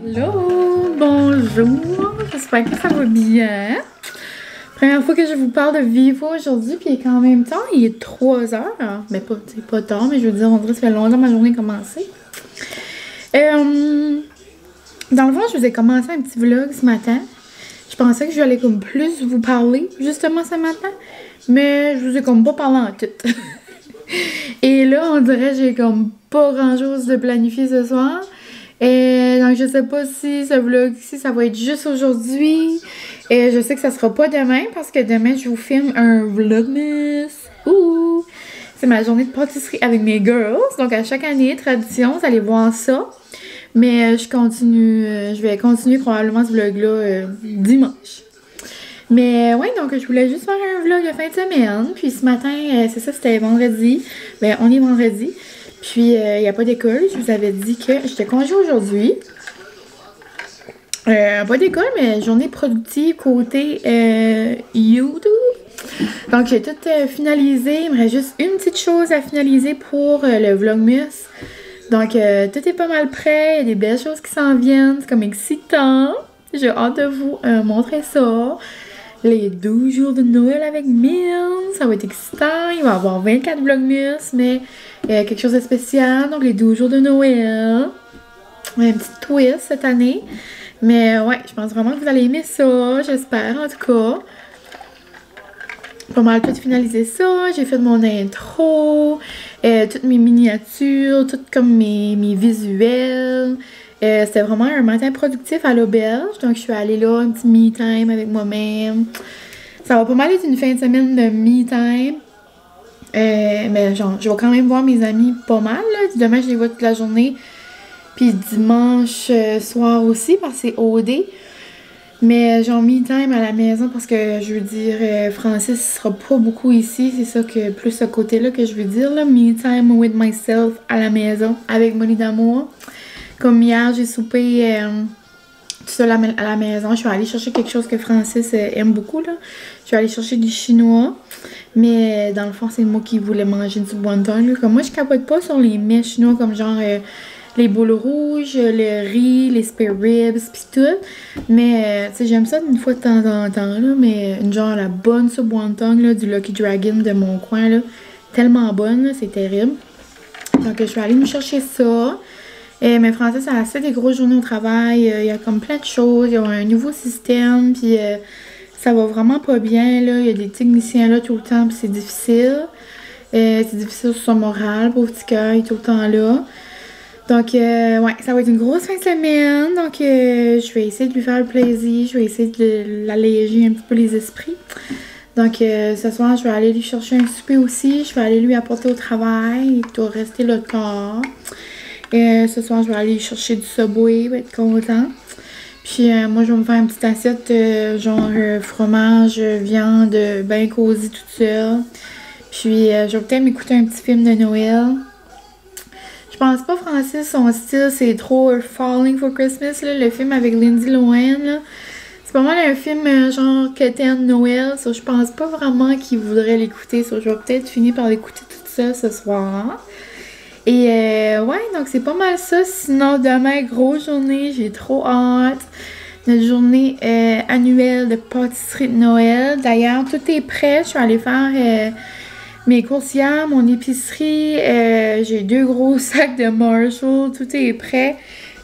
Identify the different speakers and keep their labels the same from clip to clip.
Speaker 1: Hello, bonjour, j'espère que ça va bien. Première fois que je vous parle de Vivo aujourd'hui, puis en même temps, il est 3 heures. Mais pas tard, mais je veux dire, on dirait que ça fait longtemps que ma journée a commencé. Dans le fond, je vous ai commencé un petit vlog ce matin. Je pensais que j'allais comme plus vous parler, justement, ce matin. Mais je vous ai comme pas parlé en tout. Et là, on dirait que j'ai comme pas grand-chose de planifié ce soir. Et donc, je sais pas si ce vlog-ci, ça va être juste aujourd'hui. Et je sais que ça sera pas demain, parce que demain, je vous filme un vlogmas. Ouh! C'est ma journée de pâtisserie avec mes girls. Donc, à chaque année, tradition, vous allez voir ça. Mais je vais continuer probablement ce vlog-là dimanche. Mais ouais, donc je voulais juste faire un vlog de fin de semaine. Puis ce matin, c'est ça, c'était vendredi. Ben, on est vendredi. Puis il n'y a pas d'école. Je vous avais dit que j'étais congé aujourd'hui. Pas d'école, mais journée productive côté YouTube. Donc j'ai tout finalisé. Il me reste juste une petite chose à finaliser pour le vlogmas. Donc tout est pas mal prêt. Il y a des belles choses qui s'en viennent. C'est comme excitant. J'ai hâte de vous montrer ça. Les 12 jours de Noël avec Mills, ça va être excitant. Il va y avoir 24 vlogmas, mais quelque chose de spécial. Donc les 12 jours de Noël. Un petit twist cette année. Mais ouais, je pense vraiment que vous allez aimer ça. J'espère en tout cas. Pas mal tout finalisé ça. J'ai fait mon intro. Toutes mes miniatures. Toutes comme mes visuels. C'était vraiment un matin productif à l'auberge. Donc, je suis allée là, un petit me-time avec moi-même. Ça va pas mal être une fin de semaine de me-time. Mais genre, je vais quand même voir mes amis pas mal. Là. Demain, je les vois toute la journée. Puis dimanche soir aussi, parce que c'est OD. Mais genre, me-time à la maison, parce que je veux dire, Francis sera pas beaucoup ici. C'est ça que, plus ce côté-là que je veux dire. Là. Me-time with myself à la maison, avec Molly d'amour. Comme hier, j'ai soupé tout seul à la maison. Je suis allée chercher quelque chose que Francis aime beaucoup, là. Je suis allée chercher du chinois. Mais dans le fond, c'est moi qui voulais manger du wonton, là. Comme moi, je capote pas sur les mets chinois, comme genre les boules rouges, le riz, les spare ribs, pis tout. Mais, tu sais, j'aime ça une fois de temps en temps, là. Mais genre la bonne soupe wonton, là, du Lucky Dragon de mon coin, là. Tellement bonne, là, c'est terrible. Donc, je suis allée me chercher ça. Mais Francis a assez des grosses journées au travail. Il y a comme plein de choses. Il y a un nouveau système. Puis ça va vraiment pas bien. Là. Il y a des techniciens là tout le temps. Puis c'est difficile. C'est difficile sur son moral. Pauvre petit cœur, il est tout le temps là. Donc, ouais, ça va être une grosse fin de semaine. Donc, je vais essayer de lui faire le plaisir. Je vais essayer de l'alléger un petit peu les esprits. Donc, ce soir, je vais aller lui chercher un souper aussi. Je vais aller lui apporter au travail. Il doit rester là tard. Ce soir, je vais aller chercher du Subway, il va être content. Puis moi, je vais me faire une petite assiette genre fromage, viande, bien cosy toute seule. Puis je vais peut-être m'écouter un petit film de Noël. Je pense pas, Francis, son style, c'est trop Falling for Christmas, là, le film avec Lindsay Lohan. Là. C'est pas mal un film genre quétaine Noël. So, je pense pas vraiment qu'il voudrait l'écouter. So, je vais peut-être finir par l'écouter tout ça ce soir. Et ouais, donc c'est pas mal ça. Sinon, demain, grosse journée, j'ai trop hâte. Notre journée annuelle de pâtisserie de Noël. D'ailleurs, tout est prêt. Je suis allée faire mes courses hier, mon épicerie. J'ai 2 gros sacs de Marshall. Tout est prêt.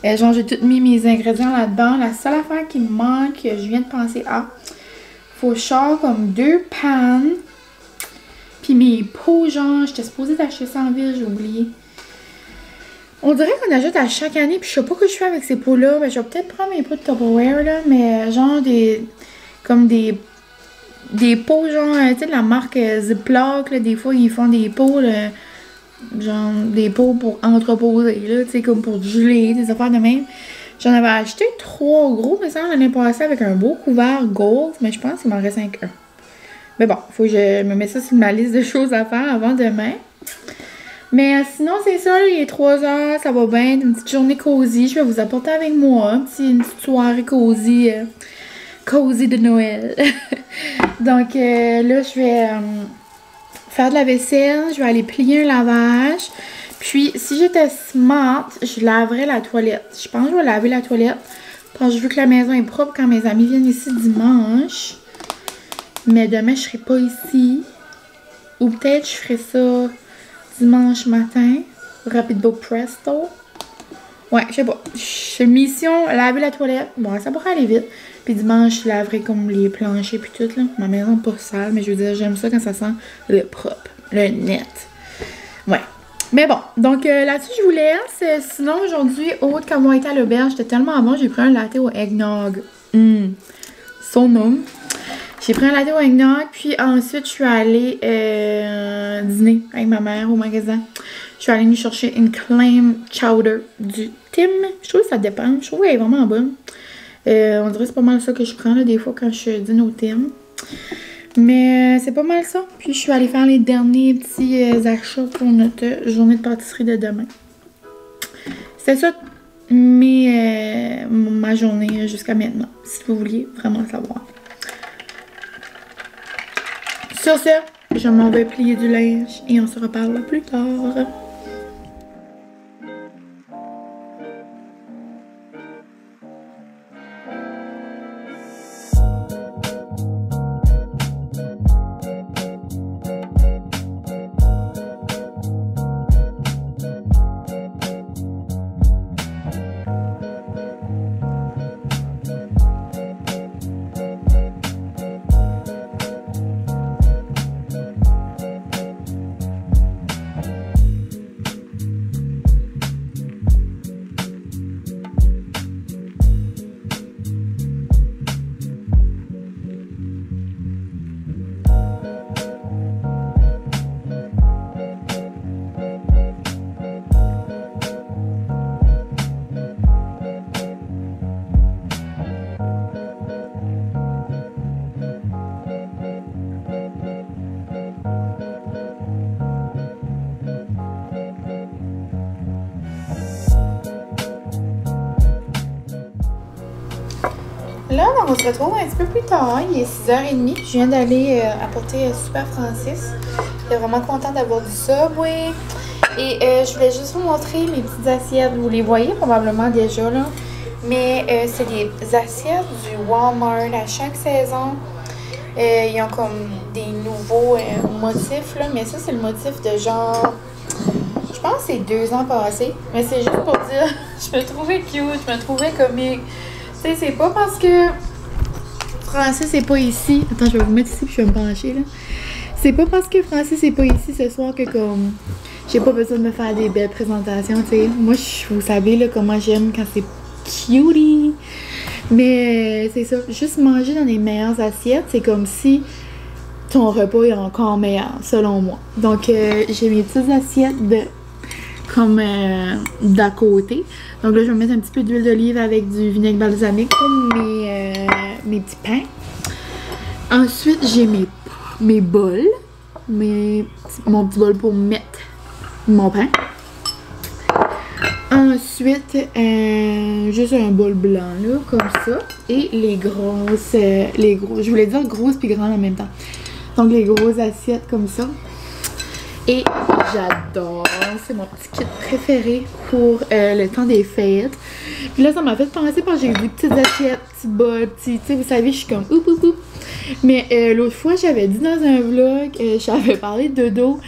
Speaker 1: Genre, j'ai tout mis mes ingrédients là-dedans. La seule affaire qui me manque, je viens de penser à, faut genre comme 2 pannes. Puis mes pots, genre, j'étais supposée d'acheter ça en ville, j'ai oublié. On dirait qu'on ajoute à chaque année, puis je sais pas ce que je fais avec ces pots-là. Ben, je vais peut-être prendre mes pots de Tupperware, là, mais genre comme des pots, genre, tu sais, de la marque Ziploc, là, des fois, ils font des pots, là, genre, des pots pour entreposer, là, tu sais, comme pour geler, des affaires de même. J'en avais acheté 3 gros, mais ça, l'année passée, avec un beau couvert gold, mais je pense qu'il m'en reste 1. Mais bon, faut que je me mette ça sur ma liste de choses à faire avant demain. Mais sinon, c'est ça, il est 3 heures, ça va bien, une petite journée cosy. Je vais vous apporter avec moi une petite soirée cosy, cosy de Noël. Donc là, je vais faire de la vaisselle, je vais aller plier un lavage. Puis Puis, si j'étais smart, je laverais la toilette. Je pense que je vais laver la toilette. Parce que je veux que la maison est propre quand mes amis viennent ici dimanche. Mais demain, je serai pas ici. Ou peut-être je ferai ça dimanche matin. Rapido presto. Ouais, je sais pas. Mission, laver la toilette. Bon, ça pourrait aller vite. Puis dimanche, je laverai comme les planchers puis tout, là. Ma maison n'est pas sale, mais je veux dire, j'aime ça quand ça sent le propre, le net. Ouais. Mais bon, donc là-dessus, je vous laisse. Sinon, aujourd'hui, autre qu'avoir été à l'auberge, j'étais tellement bon, j'ai pris un latte au eggnog. Son nom. J'ai pris un latte au eggnog, puis ensuite, je suis allée dîner avec ma mère au magasin. Je suis allée nous chercher une clam chowder du Tim. Je trouve que ça dépend. Je trouve qu'elle est vraiment bonne. On dirait que c'est pas mal ça que je prends là, des fois quand je dîne au Tim. Mais c'est pas mal ça. Puis je suis allée faire les derniers petits achats pour notre journée de pâtisserie de demain. C'est ça ma journée jusqu'à maintenant, si vous vouliez vraiment le savoir. Sur ce, je m'en vais plier du linge et on se reparle plus tard. Là, on se retrouve un petit peu plus tard. Il est 6h30. Je viens d'aller apporter Super Francis. Il est vraiment content d'avoir du Subway. Et je voulais juste vous montrer mes petites assiettes. Vous les voyez probablement déjà là. Mais c'est des assiettes du Walmart à chaque saison. Ils ont comme des nouveaux motifs là. Mais ça, c'est le motif de genre... Je pense que c'est 2 ans passés. Mais c'est juste pour dire... je me trouvais cute, je me trouvais comique. Tu sais, c'est pas parce que Francis est pas ici. Attends, je vais vous mettre ici puis je vais me pencher là. C'est pas parce que Francis est pas ici ce soir que comme j'ai pas besoin de me faire des belles présentations, tu sais. Moi, vous savez là comment j'aime quand c'est cutie. Mais c'est ça, juste manger dans les meilleures assiettes, c'est comme si ton repas est encore meilleur, selon moi. Donc, j'ai mes petites assiettes comme d'à côté. Donc là, je vais mettre un petit peu d'huile d'olive avec du vinaigre balsamique pour mes petits pains. Ensuite, j'ai mes bols. Mon petit bol pour mettre mon pain. Ensuite, juste un bol blanc, là, comme ça. Et les grosses, je voulais dire grosses puis grandes en même temps. Donc, les grosses assiettes comme ça. Et j'adore, c'est mon petit kit préféré pour le temps des fêtes. Puis là, ça m'a fait penser parce que j'ai eu des petites assiettes, petits bols, petits, tu sais, vous savez, je suis comme oup oup oup. Mais l'autre fois, j'avais dit dans un vlog, j'avais parlé de Dodo.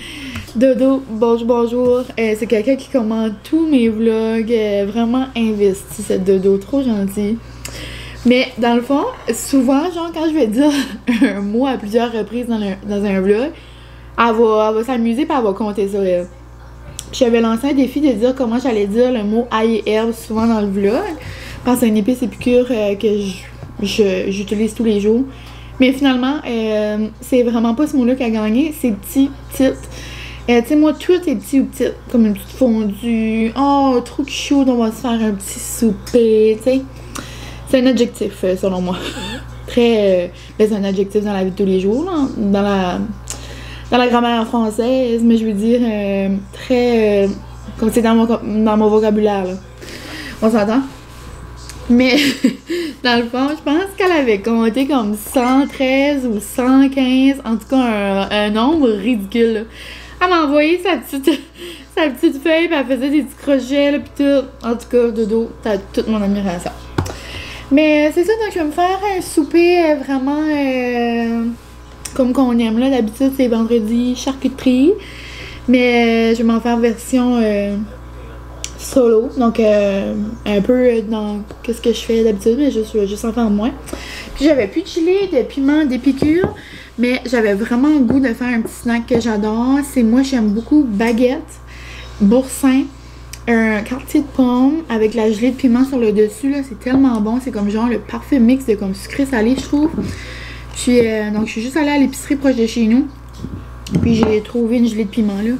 Speaker 1: Dodo, bonjour. C'est quelqu'un qui commente tous mes vlogs, vraiment investi, cette Dodo, trop gentil. Mais dans le fond, souvent, genre, quand je vais dire un mot à plusieurs reprises dans un vlog, elle va s'amuser et elle va compter ça, elle. Puis j'avais lancé un défi de dire comment j'allais dire le mot ail et herbe souvent dans le vlog. Parce que c'est une épice épicure que j'utilise tous les jours. Mais finalement, c'est vraiment pas ce mot-là qui a gagné. C'est petit, petite. Tu sais, moi, tout est petit ou petite. Comme une petite fondue. Oh, trop chaud, on va se faire un petit souper, tu sais. C'est un adjectif, selon moi. Très... c'est un adjectif dans la vie de tous les jours, là, dans la grammaire française, mais je veux dire très... comme c'est dans mon vocabulaire, là. On s'entend? Mais, dans le fond, je pense qu'elle avait compté comme 113 ou 115, en tout cas un nombre ridicule, là. Elle m'a envoyé sa sa petite feuille, puis elle faisait des petits crochets, là, puis tout. En tout cas, Dodo, t'as toute mon admiration. Mais c'est ça, donc je vais me faire un souper vraiment comme qu'on aime là. D'habitude, c'est vendredi charcuterie. Mais je vais m'en faire version solo. Donc un peu dans qu'est-ce que je fais d'habitude, mais juste en faire moins. Puis j'avais plus de chili, de piment, d'épicure. Mais j'avais vraiment le goût de faire un petit snack que j'adore. C'est moi, j'aime beaucoup baguette, boursin, un quartier de pomme avec la gelée de piment sur le dessus. Là, c'est tellement bon. C'est comme genre le parfait mix de comme sucré-salé, je trouve. Puis donc je suis juste allée à l'épicerie proche de chez nous. Puis j'ai trouvé une gelée de piment là.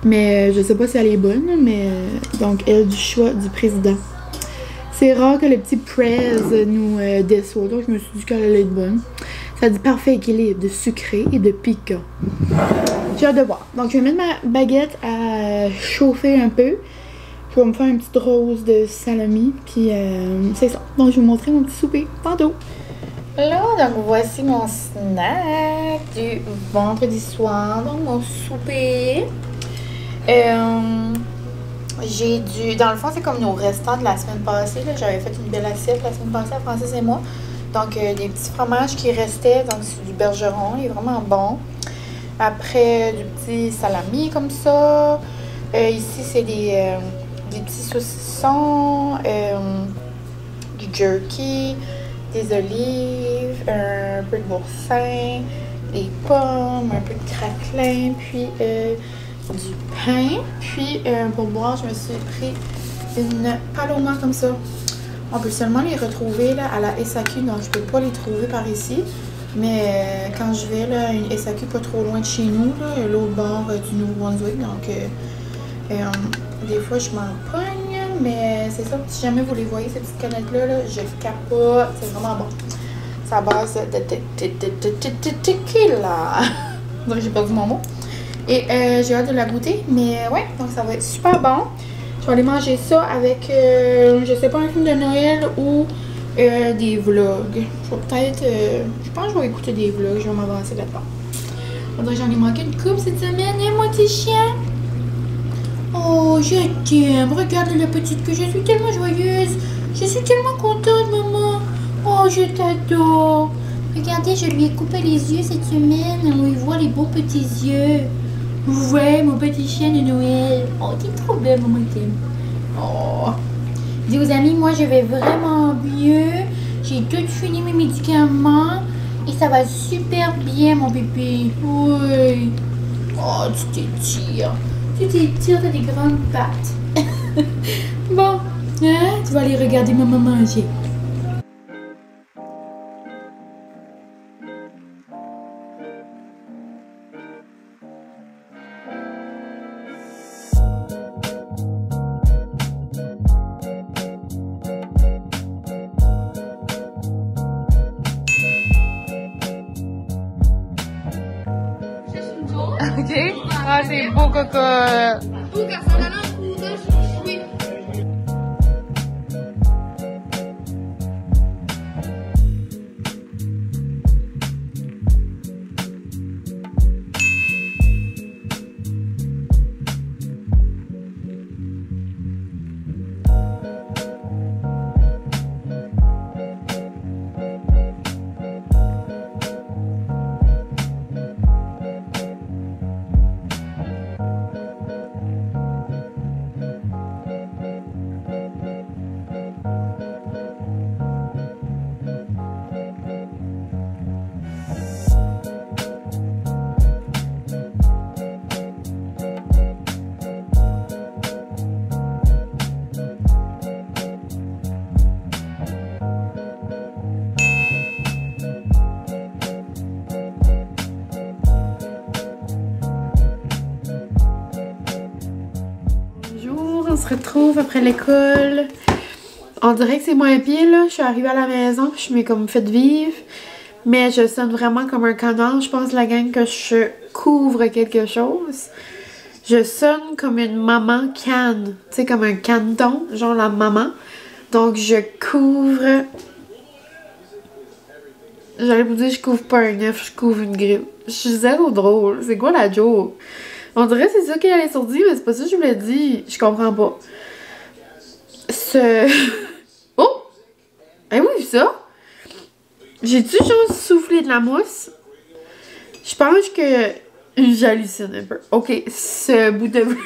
Speaker 1: Mais je sais pas si elle est bonne. Mais donc elle du choix du président. C'est rare que le petit Prez nous déçoit. Donc je me suis dit qu'elle allait être bonne. Ça dit parfait équilibre de sucré et de piquant. J'ai hâte de voir. Donc je vais mettre ma baguette à chauffer un peu. Je vais me faire une petite rose de salami. Puis c'est ça. Donc je vais vous montrer mon petit souper tantôt. Là, donc voici mon snack du vendredi soir. Donc mon souper. J'ai dû... Dans le fond, c'est comme nos restants de la semaine passée. J'avais fait une belle assiette la semaine passée à Francis et moi. Donc, des petits fromages qui restaient. Donc, c'est du bergeron. Il est vraiment bon. Après, du petit salami comme ça. Ici, c'est des petits saucissons. Du jerky. Des olives. Un peu de boursin. Des pommes. Un peu de craquelin. Puis, du pain. Puis, pour boire, je me suis pris une paloma comme ça. On peut seulement les retrouver là, à la SAQ, donc je peux pas les trouver par ici. Mais quand je vais là, à une SAQ pas trop loin de chez nous, l'autre bord du Nouveau-Brunswick, donc des fois je m'en pogne, mais c'est ça, si jamais vous les voyez, ces petites canettes-là, là, je capote, c'est vraiment bon. C'est à base de tequila. Donc j'ai perdu mon mot. Et j'ai hâte de la goûter, mais ouais, donc ça va être super bon. Je vais aller manger ça avec, je sais pas, un film de Noël ou des vlogs. Je vais peut-être, je pense que je vais écouter des vlogs, je vais m'avancer là-dedans. On dirait que j'en ai manqué une coupe cette semaine, hein, mon petit chien? Oh, je t'aime, regarde la petite que je suis tellement joyeuse. Je suis tellement contente, maman. Oh, je t'adore. Regardez, je lui ai coupé les yeux cette semaine, on y voit les beaux petits yeux. Ouais, mon petit chien de Noël. Oh, t'es trop belle, maman, t'aime. Oh. Dis aux amis, moi, je vais vraiment mieux. J'ai tout fini mes médicaments. Et ça va super bien, mon bébé. Oui. Oh, tu t'étires. Tu t'étires, t'as des grandes pattes. Bon, hein, tu vas aller regarder maman manger. Ok. Ah, c'est beau, coco. On se retrouve après l'école. On dirait que c'est moins pire là. Je suis arrivée à la maison, je m'ai comme fait vivre. Mais je sonne vraiment comme un connard. Je pense la gang que je couvre quelque chose. Je sonne comme une maman canne. Tu sais, comme un canneton, genre la maman. Donc je couvre. J'allais vous dire je couvre pas un œuf, je couvre une grippe. Je suis zéro drôle. C'est quoi la joke? On dirait que c'est ça qu'elle allait sortir, mais c'est pas ça que je voulais dire. Je comprends pas. Oh! Eh oui, ça! J'ai-tu juste soufflé de la mousse? Je pense que j'hallucine un peu. Ok, ce bout de vlog...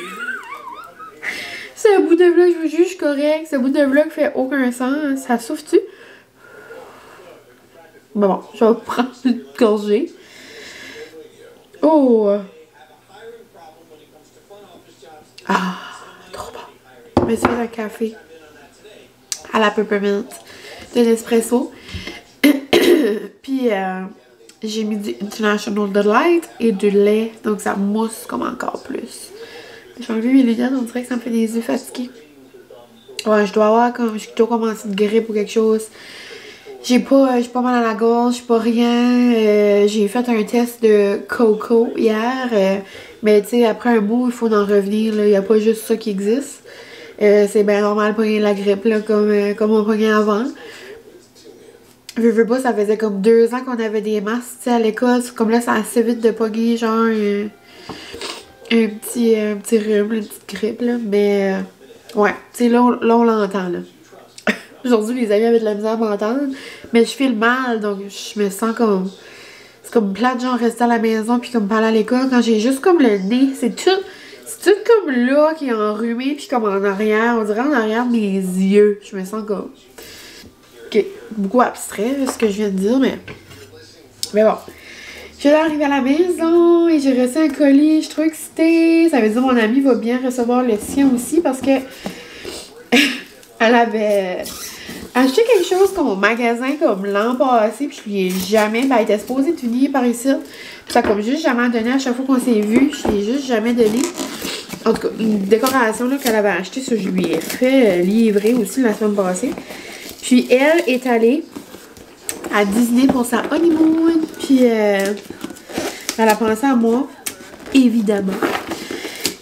Speaker 1: ce bout de vlog, je vous juge correct. Ce bout de vlog fait aucun sens. Ça souffle-tu? Bon, je vais prendre une gorgée. Oh! Ah, trop bon. Je me suis fait un café à la peppermint de l'espresso. Puis j'ai mis du International Delight et du lait, donc ça mousse comme encore plus. J'ai enlevé mes lunettes, on dirait que ça me fait des yeux fatigués. Ouais, je dois avoir comme je dois commencer de grippe ou quelque chose. J'ai pas mal à la gorge, pas rien. J'ai fait un test de coco hier, mais tu sais après un bout il faut en revenir. Il n'y a pas juste ça qui existe. C'est bien normal de pogner la grippe là, comme on pognait avant. Je veux pas, ça faisait comme 2 ans qu'on avait des masques, tu sais, à l'école. Comme là, c'est assez vite de pogner, genre, un petit rhume, une petite grippe, là. Mais, ouais, tu sais, là, on l'entend, là. Aujourd'hui, les amis avaient de la misère à m'entendre, mais je file mal, donc je me sens comme... C'est comme plate, genre, rester à la maison, puis comme parler à l'école, quand j'ai juste comme le nez, c'est tout comme là qui est enrhumé, puis comme en arrière, on dirait en arrière de mes yeux. Je me sens comme... Ok, beaucoup abstrait ce que je viens de dire, mais bon. Je suis arrivée à la maison et j'ai reçu un colis, je suis trop excitée. Ça veut dire que mon amie va bien recevoir le sien aussi parce que elle avait acheté quelque chose comme au magasin comme l'an passé, puis je lui ai jamais, ben elle était supposée de venir par ici. Puis ça comme juste jamais donné à chaque fois qu'on s'est vu, je l'ai juste jamais donné. En tout cas, une décoration qu'elle avait achetée, ça je lui ai fait livrer aussi la semaine passée. Puis elle est allée à Disney pour sa honeymoon. Puis elle a pensé à moi, évidemment.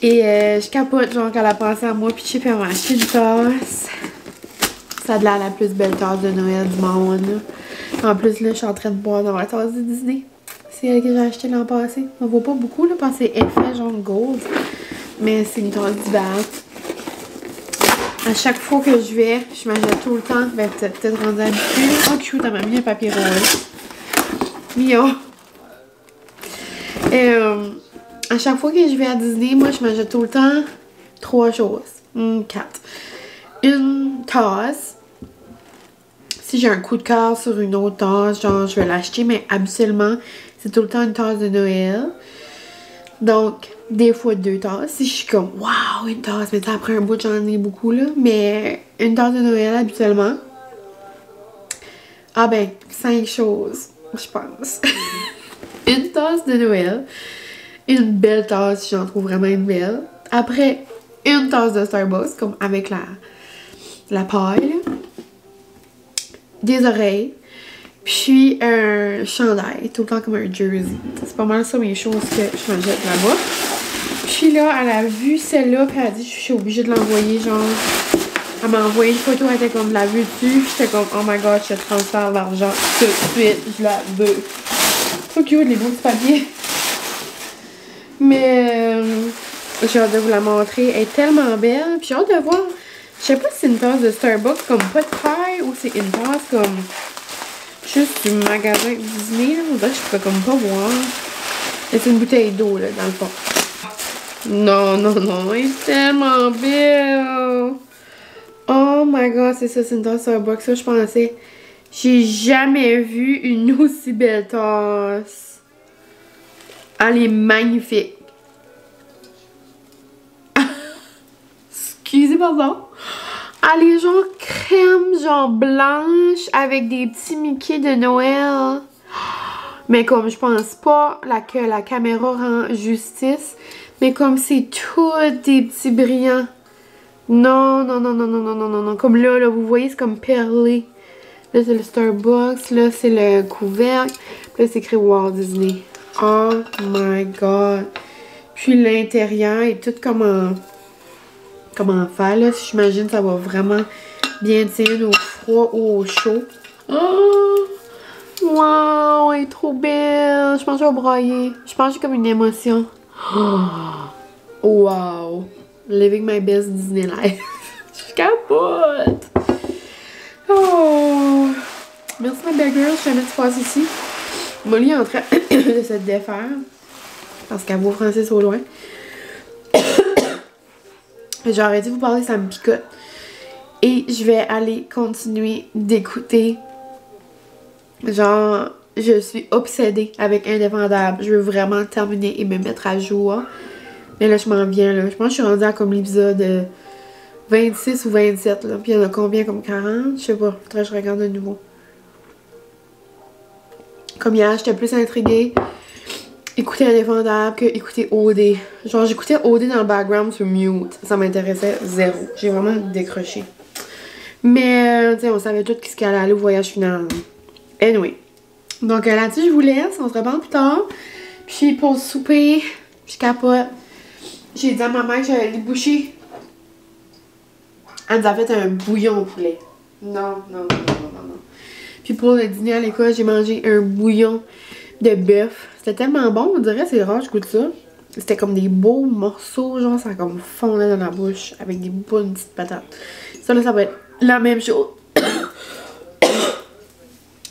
Speaker 1: Et je capote, genre, qu'elle a pensé à moi. Puis je sais pas, elle m'a acheté une tasse. Ça a de l'air la plus belle tasse de Noël du monde. Là. En plus, là, je suis en train de boire dans la tasse de Disney. C'est elle que j'ai acheté l'an passé. On voit pas beaucoup, là, parce que c'est effet genre gold. Mais c'est une tasse d'hiver. À chaque fois que je vais, je m'achète tout le temps. Ben, peut-être rendu habituée. Oh, cute, elle m'a mis un papier rose. Mignon. À chaque fois que je vais à Disney, moi, je m'achète tout le temps 3 choses. 4. Une tasse. Si j'ai un coup de cœur sur une autre tasse, genre, je vais l'acheter. Mais habituellement, c'est tout le temps une tasse de Noël. Donc, des fois 2 tasses. Si je suis comme, waouh, une tasse, mais après un bout, j'en ai beaucoup, là. Mais une tasse de Noël, habituellement. Ah ben, 5 choses, je pense. Une tasse de Noël. Une belle tasse, si j'en trouve vraiment une belle. Après, une tasse de Starbucks, comme avec la paille. Des oreilles. Puis un chandail, tout le temps comme un jersey. C'est pas mal ça mes choses que je m'achète là-bas. Puis là, elle a vu celle-là, puis elle a dit, je suis obligée de l'envoyer, genre... Elle m'a envoyé une photo, elle était comme, la veux-tu? Puis j'étais comme, oh my god, je te transfère l'argent tout de suite, je la veux. Trop cute, les beaux petits papiers. Mais, j'ai hâte de vous la montrer. Elle est tellement belle. Puis j'ai hâte de voir, je sais pas si c'est une tasse de Starbucks, comme pas de paille, ou c'est une tasse comme... juste du magasin Disney, là. On dirait que je pourrais comme pas voir. Et c'est une bouteille d'eau, là, dans le fond. Non, non, non, elle est tellement belle. Oh my god, c'est ça, c'est une tasse Starbucks. Ça, je pensais. J'ai jamais vu une aussi belle tasse. Elle est magnifique. Excusez, pardon. Elle est genre crème, genre blanche, avec des petits Mickey de Noël. Mais comme je pense pas que la caméra rend justice, mais comme c'est tout des petits brillants. Non, non, non, non, non, non, non, non, non. Comme là, vous voyez, c'est comme perlé. Là, c'est le Starbucks. Là, c'est le couvercle. Puis là, c'est écrit Walt Disney. Oh my god. Puis l'intérieur est tout comme en fer, là. J'imagine que ça va vraiment bien tenir au froid ou au chaud. Oh! Wow! Elle est trop belle! Je pense que je vais broyer. Je pense que j'ai comme une émotion. Oh! Wow! Living my best Disney life. Je capote! Oh! Merci ma belle girl, je vais mettre passe ici. Molly est en train de se défaire. Parce qu'elle voit Francis au loin. J'ai arrêté de vous parler, ça me picote. Et je vais aller continuer d'écouter. Genre, je suis obsédée avec Indéfendable. Je veux vraiment terminer et me mettre à jour. Mais là, je m'en viens, là. Je pense que je suis rendue à comme l'épisode 26 ou 27, là. Puis il y en a combien? Comme 40? Je sais pas. Faudrait que je regarde de nouveau. Comme hier, j'étais plus intriguée. Écouter Indéfendable que écouter OD. Genre, j'écoutais OD dans le background sur mute. Ça m'intéressait zéro. J'ai vraiment décroché. Mais, tu sais, on savait tout ce qu'elle allait au voyage final. Anyway. Donc, là-dessus, je vous laisse. On se reparle plus tard. Puis, pour le souper, je capote. J'ai dit à ma mère que j'allais déboucher. Elle nous a fait un bouillon au poulet. Non. Puis, pour le dîner à l'école, j'ai mangé un bouillon de bœuf. C'était tellement bon, on dirait, c'est rare, je goûte ça. C'était comme des beaux morceaux, genre, ça a comme fondé dans la bouche avec des bonnes petites patates. Ça, là, ça va être la même chose.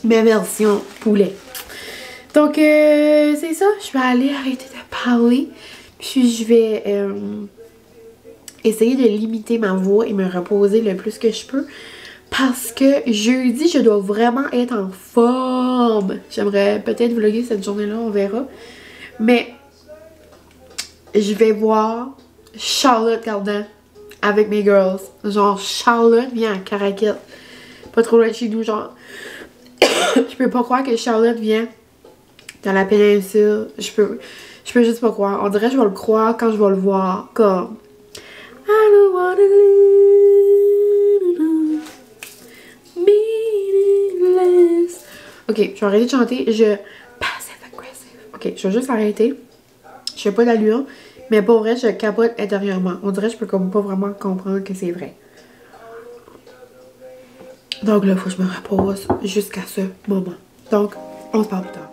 Speaker 1: Mais version poulet. Donc, c'est ça. Je vais aller arrêter de parler. Puis, je vais essayer de limiter ma voix et me reposer le plus que je peux. Parce que jeudi, je dois vraiment être en forme. J'aimerais peut-être vlogger cette journée-là, on verra. Mais je vais voir Charlotte Cardin avec mes girls. Genre, Charlotte vient à Caraquette. Pas trop loin de chez nous, genre. Je peux pas croire que Charlotte vient dans la péninsule. Je peux juste pas croire. On dirait que je vais le croire quand je vais le voir. Comme I don't wanna live meaningless. Ok, je vais arrêter de chanter. Passive aggressive. Ok, je vais juste arrêter. Je fais pas d'allure. Mais pour vrai, je capote intérieurement. On dirait que je peux comme pas vraiment comprendre que c'est vrai. Donc là, il faut que je me repose jusqu'à ce moment. Donc, on se parle plus tard.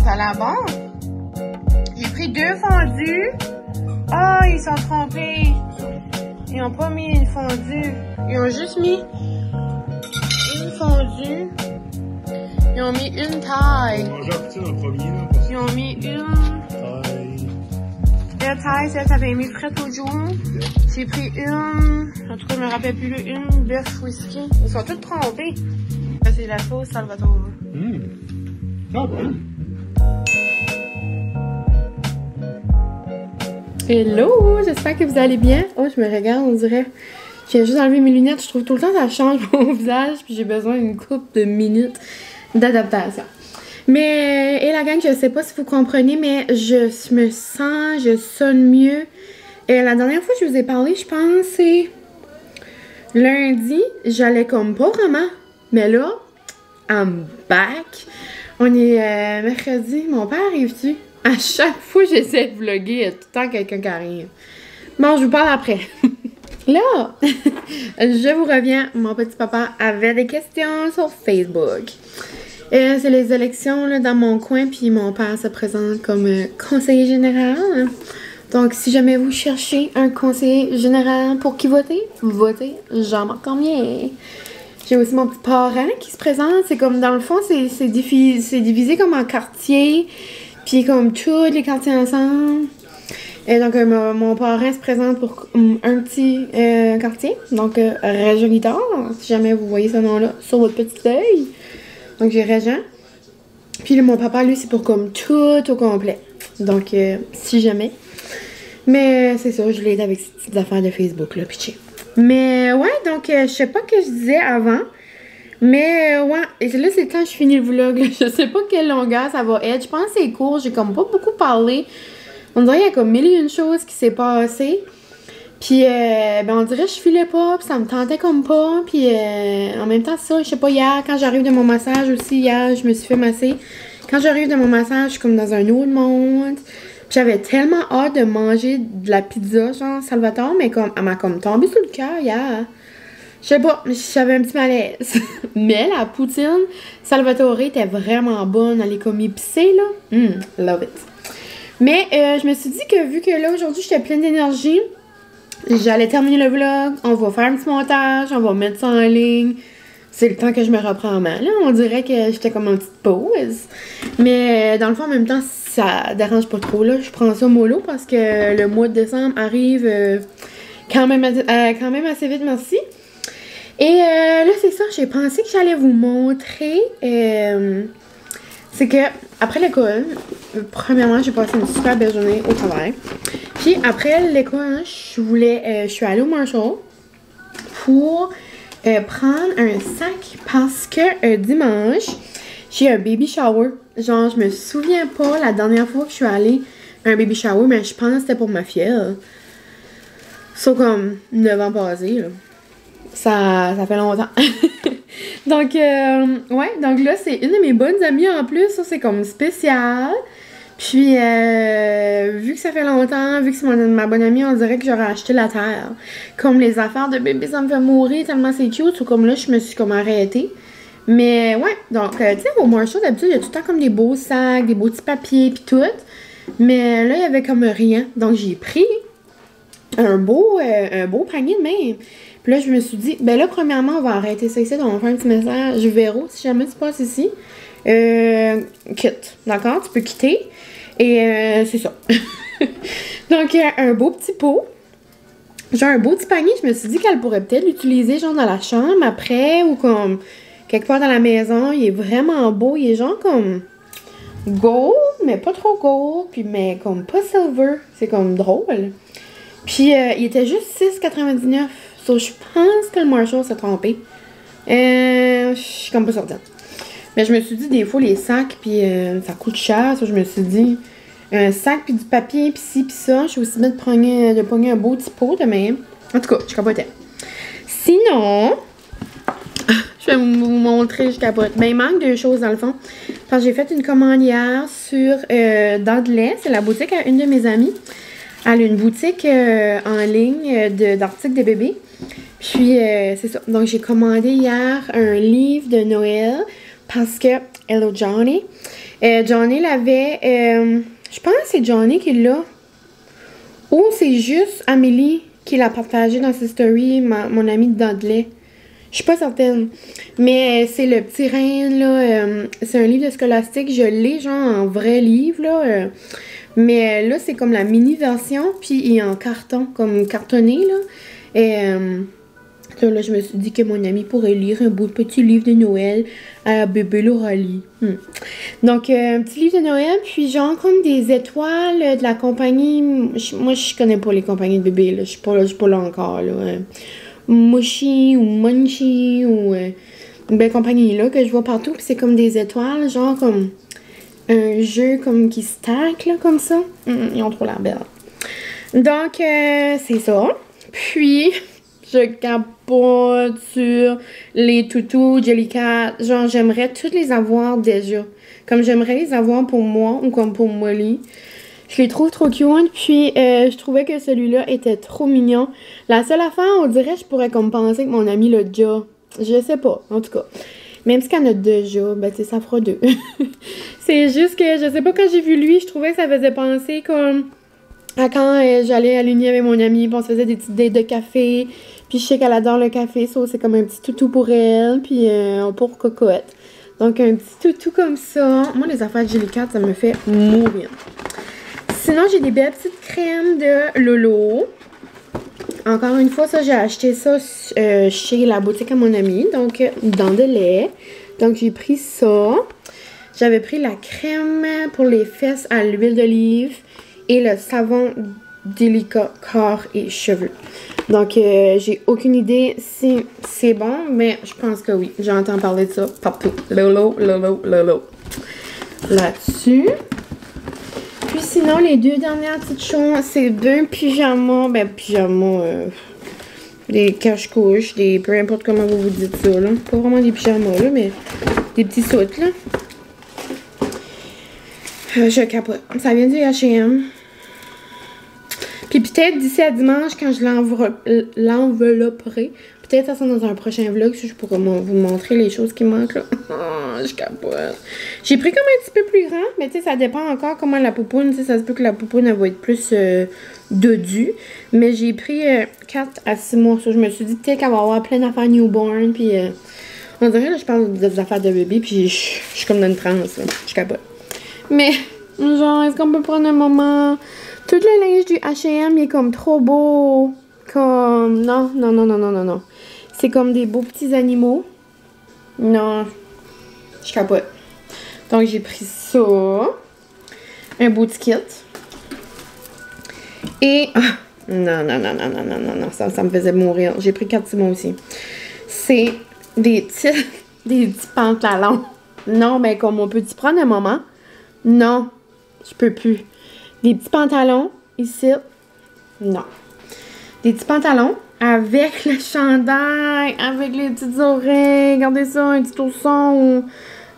Speaker 1: Ça a l'air bon. J'ai pris 2 fondus. Ah, ils sont trompés. Ils ont pas mis une fondue. Ils ont juste mis une fondue. Ils ont mis une taille. Ils ont mis une taille. La taille, celle t'avais mis frette au jour. J'ai pris une. En tout cas, je me rappelle plus, une bœuf whisky. Ils sont tous trompés. C'est la sauce Salvatore.
Speaker 2: Ah bon.
Speaker 1: Hello, j'espère que vous allez bien. Oh, je me regarde, on dirait. Je viens juste d'enlever mes lunettes. Je trouve tout le temps que ça change mon visage. Puis j'ai besoin d'une couple de minutes d'adaptation. Mais, et la gang, je sais pas si vous comprenez, mais je me sens, je sonne mieux. Et la dernière fois que je vous ai parlé, je pense, c'est lundi. J'allais comme pas vraiment. Mais là, I'm back. On est mercredi. Mon père arrive-tu? À chaque fois que j'essaie de vlogger, il y a tout le temps quelqu'un qui arrive. Bon, je vous parle après. Là, je vous reviens. Mon petit papa avait des questions sur Facebook. C'est les élections là, dans mon coin, puis mon père se présente comme conseiller général. Donc, si jamais vous cherchez un conseiller général pour qui voter, votez Jean-Marc Cormier. J'ai aussi mon petit parent qui se présente. C'est comme, dans le fond, c'est divisé comme en quartiers. Puis comme tous les quartiers ensemble. Et donc mon parrain se présente pour un petit quartier. Donc Régent Guitare, si jamais vous voyez ce nom-là sur votre petit feuille. Donc j'ai Régent. Puis là, mon papa, lui, c'est pour comme tout au complet. Donc si jamais. Mais c'est ça, je l'aide avec ces petites affaires de Facebook là, pitché. Mais ouais, donc je sais pas ce que je disais avant. Mais ouais, et là c'est le temps que je finis le vlog, là. Je sais pas quelle longueur ça va être. Je pense que c'est court, j'ai comme pas beaucoup parlé. On dirait qu'il y a comme 1001 choses qui s'est passé. Puis ben on dirait que je filais pas, puis ça me tentait comme pas. Puis en même temps ça, je sais pas, hier quand j'arrive de mon massage aussi, hier je me suis fait masser. Quand j'arrive de mon massage, je suis comme dans un autre monde. J'avais tellement hâte de manger de la pizza, genre Salvatore, mais comme, elle m'a comme tombé sur le cœur hier. Je sais pas, j'avais un petit malaise. Mais la poutine Salvatore était vraiment bonne. Elle est comme épicée, là. Love it. Mais je me suis dit que vu que là, aujourd'hui, j'étais pleine d'énergie, j'allais terminer le vlog. On va faire un petit montage, on va mettre ça en ligne. C'est le temps que je me reprends en main. Là, on dirait que j'étais comme en petite pause. Mais dans le fond, en même temps, ça dérange pas trop, là. Je prends ça mollo parce que le mois de décembre arrive quand même assez vite, merci. Et là, c'est ça, j'ai pensé que j'allais vous montrer. C'est que, après l'école, premièrement, j'ai passé une super belle journée au travail. Puis après l'école, je suis allée au Marshall pour prendre un sac parce que dimanche, j'ai un baby shower. Genre, je me souviens pas la dernière fois que je suis allée à un baby shower, mais je pense que c'était pour ma fille. Sauf comme 9 ans passés, là. Ça fait longtemps. Donc, ouais, donc là, c'est une de mes bonnes amies en plus. Ça, c'est comme spécial. Puis, vu que ça fait longtemps, vu que c'est ma bonne amie, on dirait que j'aurais acheté la terre. Comme les affaires de bébé, ça me fait mourir tellement c'est cute. Ou comme là, je me suis comme arrêtée. Mais, ouais, donc, tu sais, au Marshall, d'habitude, il y a tout le temps comme des beaux sacs, des beaux petits papiers, puis tout. Mais là, il y avait comme rien. Donc, j'ai pris un beau panier de même. Puis là, je me suis dit, ben là, premièrement, on va arrêter ça ici. On va faire un petit message Véro, si jamais tu passes ici. Quitte, d'accord? Tu peux quitter. Et c'est ça. Donc, un beau petit pot. Genre un beau petit panier. Je me suis dit qu'elle pourrait peut-être l'utiliser, genre dans la chambre après ou comme quelque part dans la maison. Il est vraiment beau. Il est genre comme gold, mais pas trop gold. Puis, mais comme pas silver. C'est comme drôle. Puis, il était juste 6,99. So, je pense que le Marshall s'est trompé. Je suis comme pas certaine. Mais je me suis dit, des fois, les sacs, puis ça coûte cher. So, je me suis dit, un sac, puis du papier, puis ci, puis ça. Je suis aussi bien de pogner un beau petit pot de même. En tout cas, je capotais. Sinon, je vais vous montrer, je capote. Ben, il manque deux choses dans le fond. Parce que j'ai fait une commande hier sur Dudley. C'est la boutique à une de mes amies. Elle a une boutique en ligne d'articles de bébés. Puis, c'est ça. Donc, j'ai commandé hier un livre de Noël parce que, hello Johnny. Johnny l'avait, je pense que c'est Johnny qui l'a. Ou c'est juste Amélie qui l'a partagé dans ses stories, mon amie de Dudley. Je suis pas certaine. Mais c'est le petit rein, là. C'est un livre de scolastique. Je l'ai, genre, en vrai livre, là. Mais là, c'est comme la mini-version, puis il est en carton, comme cartonné, là. Et là, je me suis dit que mon ami pourrait lire un beau petit livre de Noël à bébé Lauralie. Donc, un petit livre de Noël, puis genre comme des étoiles de la compagnie. Moi, je connais pas les compagnies de bébés, là. Je suis pas là encore, là. Moshi ou Munchie ou une belle compagnie, là, que je vois partout, puis c'est comme des étoiles, genre comme un jeu comme qui stack, là, comme ça. Ils ont trop l'air belle. Donc, c'est ça. Puis, je capote sur les toutous Jellycat. Genre, j'aimerais toutes les avoir déjà. Comme j'aimerais les avoir pour moi ou comme pour Molly. Je les trouve trop cute. Puis, je trouvais que celui-là était trop mignon. La seule affaire, on dirait, je pourrais comme penser que mon ami l'a déjà. Je sais pas, en tout cas. Même si qu'elle en a déjà, ben tu sais, ça fera deux. C'est juste que, je sais pas, quand j'ai vu lui, je trouvais que ça faisait penser comme à quand j'allais à l'Uni avec mon amie, puis on se faisait des petites dates de café. Puis je sais qu'elle adore le café, ça c'est comme un petit toutou pour elle, puis pour cocotte. Donc un petit toutou comme ça. Moi, les affaires de Jellycat, ça me fait mourir. Sinon, j'ai des belles petites crèmes de Lolo. Encore une fois, ça, j'ai acheté ça chez la boutique à mon ami, donc dans de lait. Donc, j'ai pris ça. J'avais pris la crème pour les fesses à l'huile d'olive et le savon délicat corps et cheveux. Donc, j'ai aucune idée si c'est bon, mais je pense que oui. J'entends parler de ça partout. Lolo, Lolo, Lolo. Là-dessus. Puis sinon, les deux dernières petites choses, c'est deux pyjamas. Ben, pyjamas, des cache-couches, des peu importe comment vous dites ça, là. Pas vraiment des pyjamas, là, mais des petits soutes, là. Je capote. Ça vient du H&M. Puis peut-être d'ici à dimanche, quand je l'envelopperai, peut-être ça sera dans un prochain vlog, si je pourrais vous montrer les choses qui manquent là. Je capote. J'ai pris comme un petit peu plus grand, mais tu sais, ça dépend encore comment la poupoune, tu sais, ça se peut que la poupoune, elle va être plus dodue. Mais j'ai pris 4 à 6 mois, ça. Je me suis dit peut-être qu'elle va avoir plein d'affaires newborn, puis on dirait, là, je parle des affaires de bébé, puis je suis comme dans une transe, là. Je capote. Mais, genre, est-ce qu'on peut prendre un moment? Tout le linge du H&M, il est comme trop beau. Comme, non. C'est comme des beaux petits animaux. Non, je capote. Donc, j'ai pris ça. Un beau petit kit. Et, non, ça me faisait mourir. J'ai pris 4 mots aussi. C'est des petits pantalons. Non, mais comme on peut-y prendre un moment? Non, je peux plus. Des petits pantalons, ici. Non. Des petits pantalons avec le chandail, avec les petites oreilles. Regardez ça, un petit ourson ou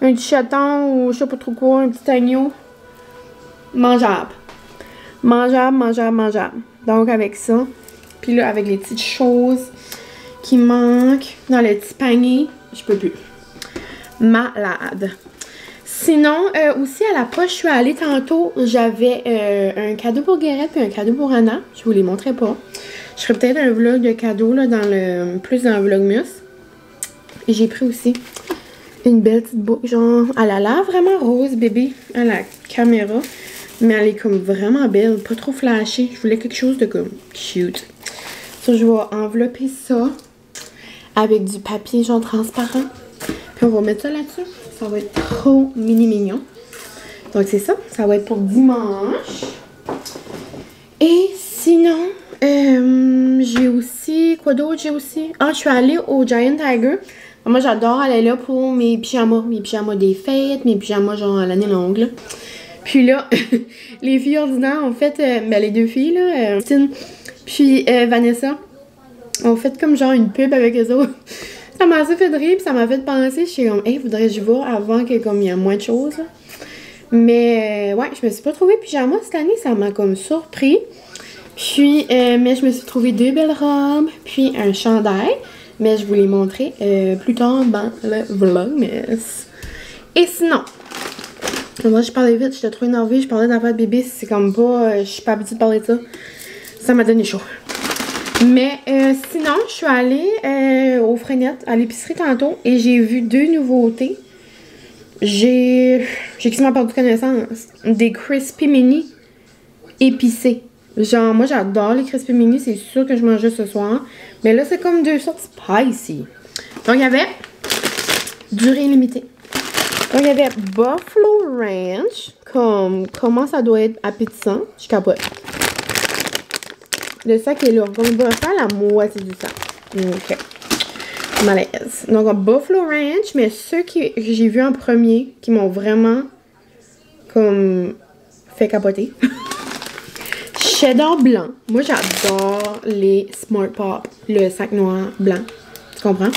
Speaker 1: un petit chaton ou je sais pas trop quoi, un petit agneau. Mangeable. Mangeable. Donc, avec ça. Puis là, avec les petites choses qui manquent dans le petit panier, je peux plus. Malade. Sinon, aussi à la poche, je suis allée tantôt, j'avais un cadeau pour Guérette et un cadeau pour Anna. Je vous les montrerai pas. Je ferai peut-être un vlog de cadeaux, là, plus dans le vlogmus. Et j'ai pris aussi une belle petite boucle, genre, elle a l'air vraiment rose, bébé, à la caméra. Mais elle est comme vraiment belle, pas trop flashée. Je voulais quelque chose de comme cute. Ça, je vais envelopper ça avec du papier, genre, transparent. Puis on va mettre ça là-dessus. Ça va être trop mignon. Donc c'est ça. Ça va être pour dimanche. Et sinon, j'ai aussi... Quoi d'autre j'ai aussi? Ah, je suis allée au Giant Tiger. Moi, j'adore aller là pour mes pyjamas. Mes pyjamas des fêtes. Mes pyjamas genre à l'année longue. Là. Puis là, les filles ordinaires ont fait... ben, les 2 filles, là, Christine puis Vanessa, ont fait comme genre une pub avec eux autres. Ça m'a assez fait de rire, puis ça m'a fait penser, je suis comme, hey, faudrait que je vois avant que comme il y a moins de choses, là. Mais, ouais, je me suis pas trouvée pyjama cette année, ça m'a comme surpris. Puis, mais je me suis trouvé 2 belles robes, puis un chandail. Mais je vous les montrer plus tard dans le vlog. Et sinon, moi je parlais vite, j'étais trop énervée, je parlais d'affaires de bébé, c'est comme pas, je suis pas habituée de parler de ça. Ça m'a donné chaud. Mais sinon, je suis allée au Frenette, à l'épicerie tantôt, et j'ai vu 2 nouveautés. J'ai quasiment perdu connaissance. Des Crispy Mini épicés. Genre, moi j'adore les Crispy Mini, c'est sûr que je mangeais ce soir. Mais là, c'est comme 2 sortes spicy. Donc, il y avait durée limitée. Donc, il y avait Buffalo Ranch. Comme, comment ça doit être appétissant. Je capote. Le sac est là. Donc, on va faire la moitié du sac. Ok. Malaise. Donc, Buffalo Ranch, mais ceux que j'ai vus en premier, qui m'ont vraiment, comme, fait capoter. Cheddar blanc. Moi, j'adore les Smart Pop. Le sac noir blanc. Tu comprends?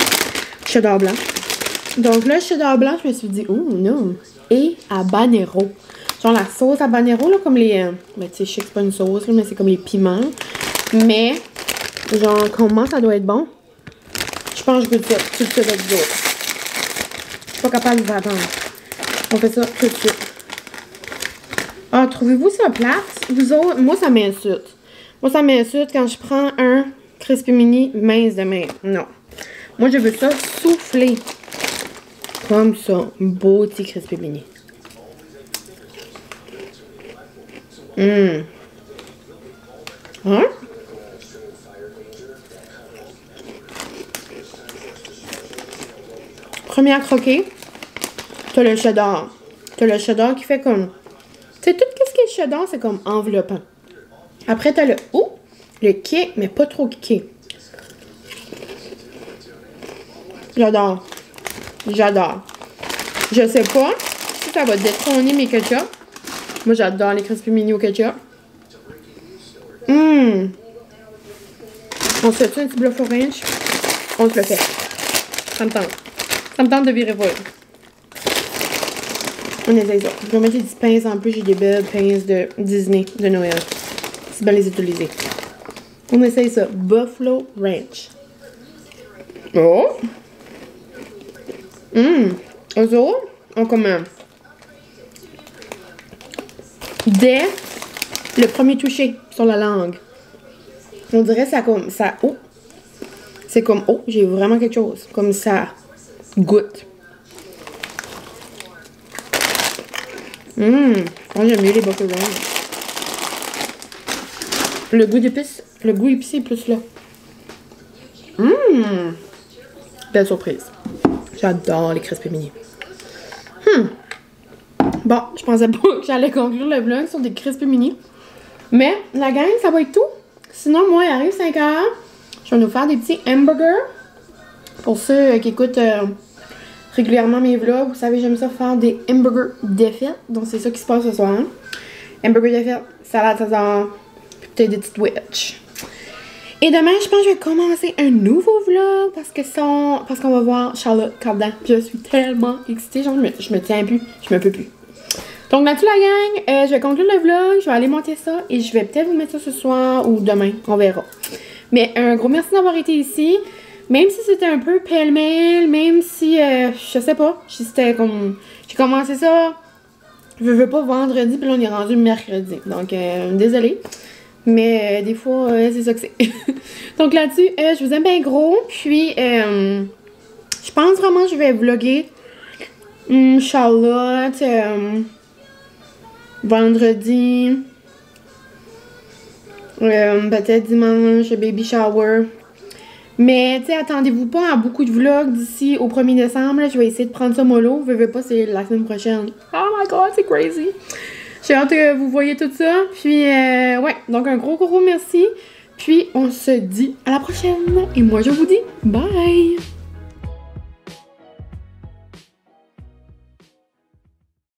Speaker 1: Cheddar blanc. Donc, là, cheddar blanc, je me suis dit, oh non. Et habanero. Genre la sauce habanero, là, comme les... ben, tu sais, je sais que c'est pas une sauce, là, mais c'est comme les piments. Mais, genre, comment ça doit être bon? Je pense que je goûte ça tout de suite avec vous autres. Je suis pas capable de vous attendre. On fait ça tout de suite. Ah, trouvez-vous ça plate? Vous autres, moi, ça m'insulte. Moi, ça m'insulte quand je prends un Crispy Mini mince de même. Non. Moi, je veux ça souffler. Comme ça. Beau petit Crispy Mini. Hein? Première croquée, t'as le cheddar. T'as le cheddar qui fait comme... Tu sais, tout ce qui est cheddar, c'est comme enveloppant. Après, t'as le... Oh! Le kick, mais pas trop kické. J'adore. J'adore. Je sais pas si ça va détrôner mes ketchup. Moi, j'adore les Crispy Mini au ketchup. On se fait un petit Buffalo Ranch? On se le fait. Ça me tente. Ça me tente de virer vol. On essaye ça. Je vais mettre des pinces en plus. J'ai des belles pinces de Disney de Noël. C'est bien les utiliser. On essaye ça. Buffalo Ranch. Oh! Eux autres, on commence. Dès le premier toucher sur la langue. On dirait ça comme ça. Oh! C'est comme, oh, j'ai vraiment quelque chose. Comme ça goûte. Moi, j'aime mieux les Buffalo Ranch. Le goût d'épice, le goût épicé est plus là. Belle surprise. J'adore les Crispy Mini. Bon, je pensais pas que j'allais conclure le vlog sur des Crispy Mini. Mais la gang, ça va être tout. Sinon, moi, il arrive 5 h. Je vais nous faire des petits hamburgers. Pour ceux qui écoutent régulièrement mes vlogs, vous savez, j'aime ça faire des hamburgers défaites. Donc, c'est ça qui se passe ce soir. Hamburgers défaites, salade César, puis peut-être des petites wedges. Et demain, je pense que je vais commencer un nouveau vlog parce qu'on va voir Charlotte Cardin. Je suis tellement excitée, genre je me tiens plus, je me peux plus. Donc dans toute la gang, je vais conclure le vlog, je vais aller monter ça et je vais peut-être vous mettre ça ce soir ou demain, on verra. Mais un gros merci d'avoir été ici. Même si c'était un peu pêle-mêle, même si, je sais pas, c'était comme, j'ai commencé ça, je veux pas vendredi, puis là on est rendu mercredi. Donc, désolée. Mais des fois, c'est ça que c'est. Donc là-dessus, je vous aime bien gros. Puis, je pense vraiment que je vais vlogger Charlotte vendredi. Peut-être dimanche, baby shower. Mais, tu sais, attendez-vous pas à beaucoup de vlogs d'ici au 1er décembre. Là, je vais essayer de prendre ça mollo. Veux pas, c'est la semaine prochaine. Oh my god, c'est crazy! J'ai hâte que vous voyez tout ça. Puis, ouais, donc un gros merci. Puis, on se dit à la prochaine. Et moi, je vous dis bye!